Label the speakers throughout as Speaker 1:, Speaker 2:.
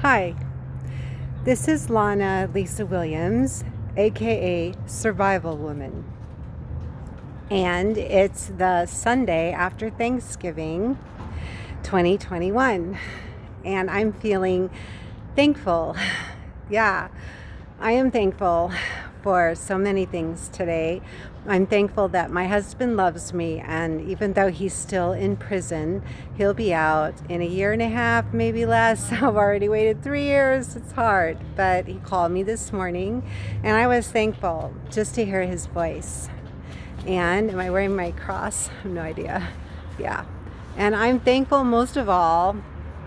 Speaker 1: Hi, this is Lana Lisa Williams, aka Survival Woman, and it's the Sunday after Thanksgiving 2021, and I'm feeling thankful. Yeah, I am thankful for so many things today. I'm thankful that my husband loves me, and even though he's still in prison, he'll be out in a year and a half, maybe less. I've already waited 3 years. It's hard, but he called me this morning, and I was thankful just to hear his voice. And am I wearing my cross? I have no idea. Yeah. And I'm thankful most of all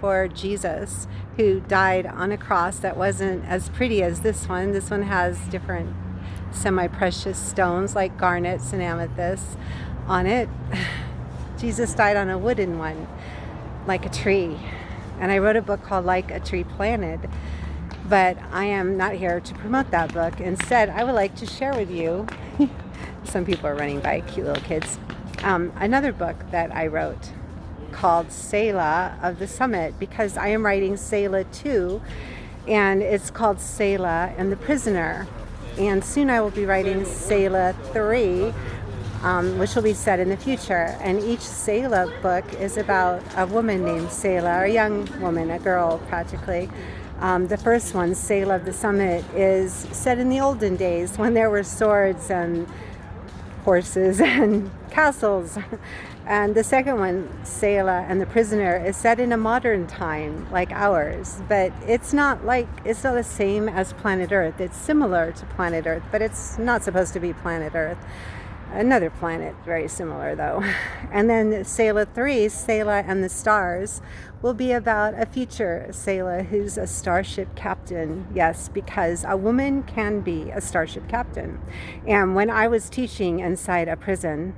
Speaker 1: for Jesus, who died on a cross that wasn't as pretty as this one. This one has different semi-precious stones like garnets and amethysts on it. Jesus died on a wooden one, like a tree. And I wrote a book called Like a Tree Planted, but I am not here to promote that book. Instead, I would like to share with you, some people are running by, cute little kids, another book that I wrote called Selah of the Summit, because I am writing Selah Two, and it's called Selah and the Prisoner. And soon I will be writing Selah Three, which will be set in the future. And each Selah book is about a woman named Selah, or a young woman, a girl practically. The first one, Selah of the Summit, is set in the olden days when there were swords and horses and castles. And the second one, Selah and the Prisoner, is set in a modern time like ours, but it's not the same as planet Earth. It's similar to planet Earth, but it's not supposed to be planet Earth. Another planet, very similar though. And then Selah Three, Selah and the Stars, will be about a future Selah who's a starship captain. Yes, because a woman can be a starship captain. And when I was teaching inside a prison,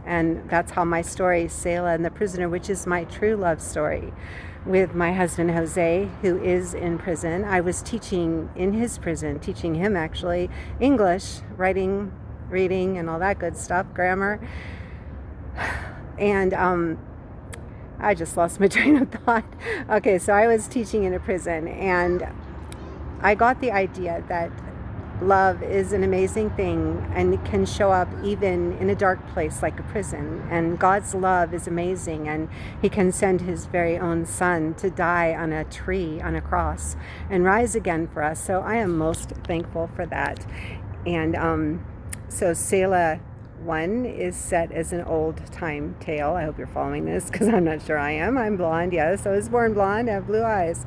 Speaker 1: and that's how my story, Selah and the Prisoner, which is my true love story, with my husband Jose, who is in prison. I was teaching in his prison, teaching him actually English, writing, reading, and all that good stuff, grammar. And I just lost my train of thought. Okay, so I was teaching in a prison, and I got the idea that love is an amazing thing and it can show up even in a dark place like a prison. And God's love is amazing, and He can send His very own Son to die on a tree, on a cross, and rise again for us. So I am most thankful for that. And so Selah One is set as an old time tale. I hope you're following this, because I'm not sure I am. I'm blonde, yes. I was born blonde, I have blue eyes.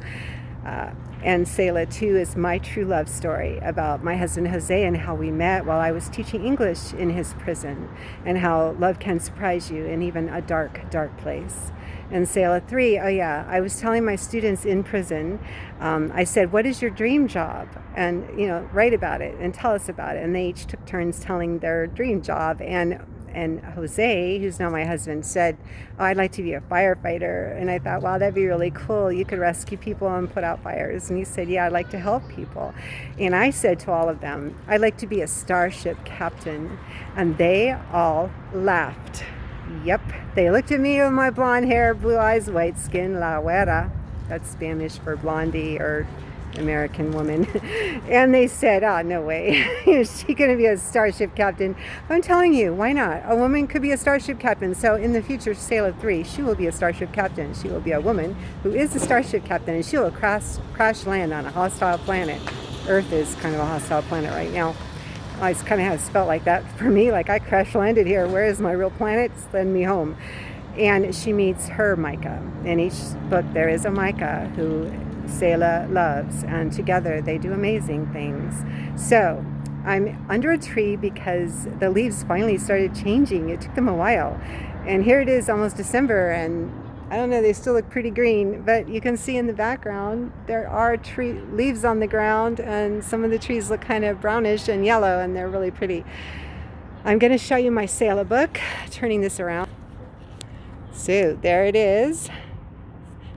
Speaker 1: And Selah Two is my true love story about my husband Jose and how we met while I was teaching English in his prison, and how love can surprise you in even a dark, dark place. And Selah Three, oh yeah, I was telling my students in prison, I said, what is your dream job? And, write about it and tell us about it. And they each took turns telling their dream job. And Jose, who's now my husband, said, oh, I'd like to be a firefighter. And I thought, wow, that'd be really cool. You could rescue people and put out fires. And he said, yeah, I'd like to help people. And I said to all of them, I'd like to be a starship captain. And they all laughed. Yep. They looked at me with my blonde hair, blue eyes, white skin, la güera. That's Spanish for blondie or American woman. And they said, oh, no way. Is she going to be a starship captain? I'm telling you, why not? A woman could be a starship captain. So in the future, Selah Three, she will be a starship captain. She will be a woman who is a starship captain, and she will crash land on a hostile planet. Earth is kind of a hostile planet right now. I kind of has felt like that for me, like I crash landed here. Where is my real planet? Send me home. And she meets her Micah. In each book, there is a Micah who Selah loves, and together they do amazing things. So I'm under a tree because the leaves finally started changing. It took them a while, and here it is, almost December, and I don't know, they still look pretty green, but you can see in the background there are leaves on the ground, and some of the trees look kind of brownish and yellow, and they're really pretty. I'm going to show you my Selah book, turning this around. So there it is,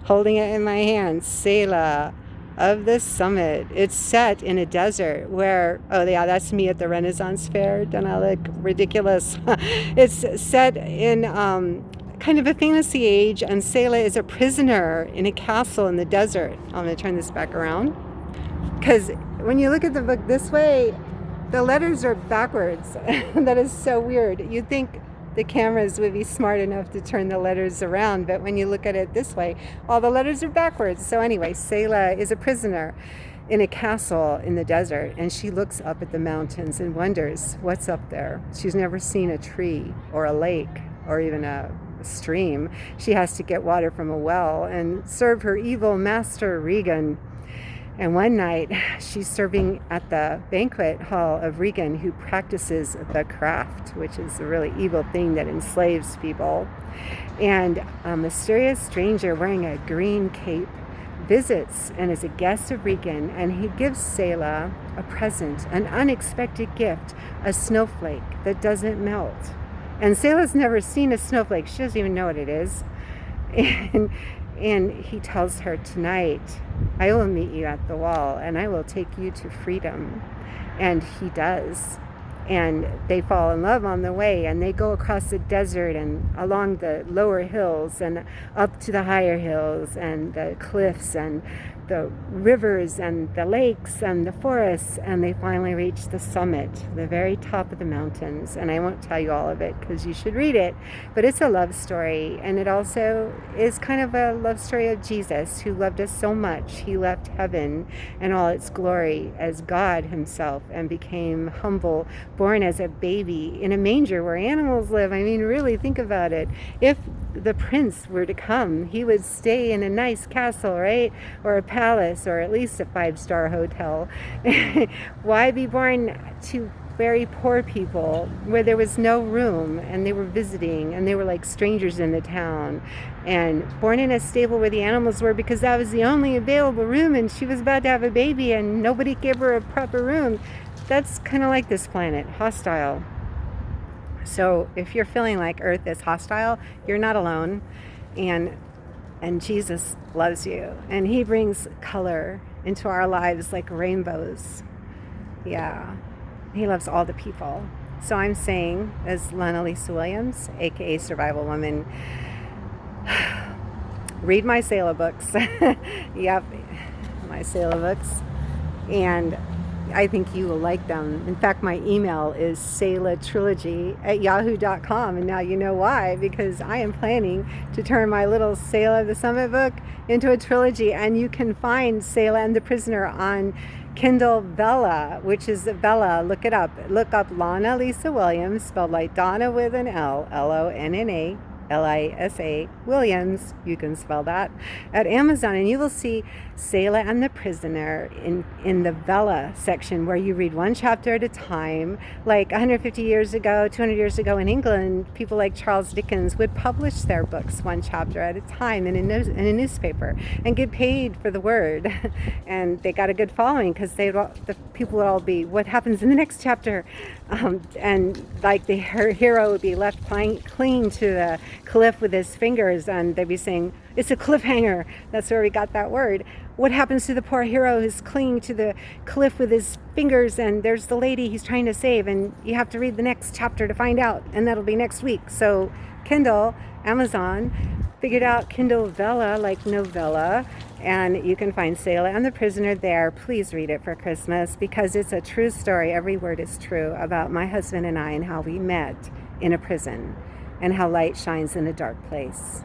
Speaker 1: holding it in my hand, Selah of the Summit. It's set in a desert where, oh yeah, that's me at the Renaissance Fair. Don't I look ridiculous? It's set in kind of a fantasy age, and Selah is a prisoner in a castle in the desert. I'm going to turn this back around, because when you look at the book this way, the letters are backwards. That is so weird. You'd think the cameras would be smart enough to turn the letters around, but when you look at it this way, all the letters are backwards. So anyway, Selah is a prisoner in a castle in the desert, and she looks up at the mountains and wonders what's up there. She's never seen a tree or a lake or even a stream. She has to get water from a well and serve her evil master Regan. And one night, she's serving at the banquet hall of Regan, who practices the craft, which is a really evil thing that enslaves people. And a mysterious stranger wearing a green cape visits and is a guest of Regan, and he gives Selah a present, an unexpected gift, a snowflake that doesn't melt. And Selah's never seen a snowflake. She doesn't even know what it is. And he tells her, tonight, I will meet you at the wall and I will take you to freedom. And he does. And they fall in love on the way, and they go across the desert and along the lower hills and up to the higher hills and the cliffs and the rivers and the lakes and the forests, and they finally reach the summit, the very top of the mountains. And I won't tell you all of it because you should read it, but it's a love story, and it also is kind of a love story of Jesus, who loved us so much. He left heaven and all its glory as God himself and became humble, born as a baby in a manger where animals live. I mean, really think about it. If the prince were to come, he would stay in a nice castle, right? Or a palace, or at least a 5-star hotel. Why be born to very poor people where there was no room, and they were visiting, and they were like strangers in the town, and born in a stable where the animals were because that was the only available room, and she was about to have a baby and nobody gave her a proper room? That's kind of like this planet, hostile. So if you're feeling like Earth is hostile, you're not alone, and Jesus loves you, and he brings color into our lives like rainbows. Yeah, he loves all the people. So I'm saying, as Lana Lisa Williams, aka Survival Woman, read my Selah books. Yep, my Selah books, and I think you will like them. In fact, my email is selahtrilogy@yahoo.com, and now you know why, because I am planning to turn my little Selah the Summit book into a trilogy, and you can find Selah and the Prisoner on Kindle Vella, which is Vella. Look it up. Look up Lana Lisa Williams, spelled like Donna with an L, Lonna Lisa Williams, you can spell that, at Amazon, and you will see Selah and the Prisoner in the Vella section, where you read one chapter at a time. Like 150 years ago, 200 years ago in England, people like Charles Dickens would publish their books one chapter at a time in a newspaper and get paid for the word. And they got a good following because the people would all be, what happens in the next chapter? And like the hero would be left clinging to the cliff with his fingers, and they'd be saying, it's a cliffhanger. That's where we got that word. What happens to the poor hero who's clinging to the cliff with his fingers, and there's the lady he's trying to save, and you have to read the next chapter to find out, and that'll be next week. So Kindle, Amazon, figured out Kindle Vella, like novella, and you can find Selah and the Prisoner there. Please read it for Christmas, because it's a true story. Every word is true about my husband and I, and how we met in a prison, and how light shines in a dark place.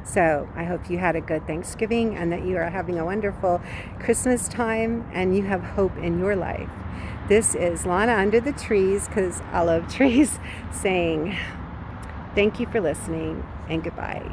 Speaker 1: So I hope you had a good Thanksgiving, and that you are having a wonderful Christmas time, and you have hope in your life. This is Lana under the trees, because I love trees, saying thank you for listening, and goodbye.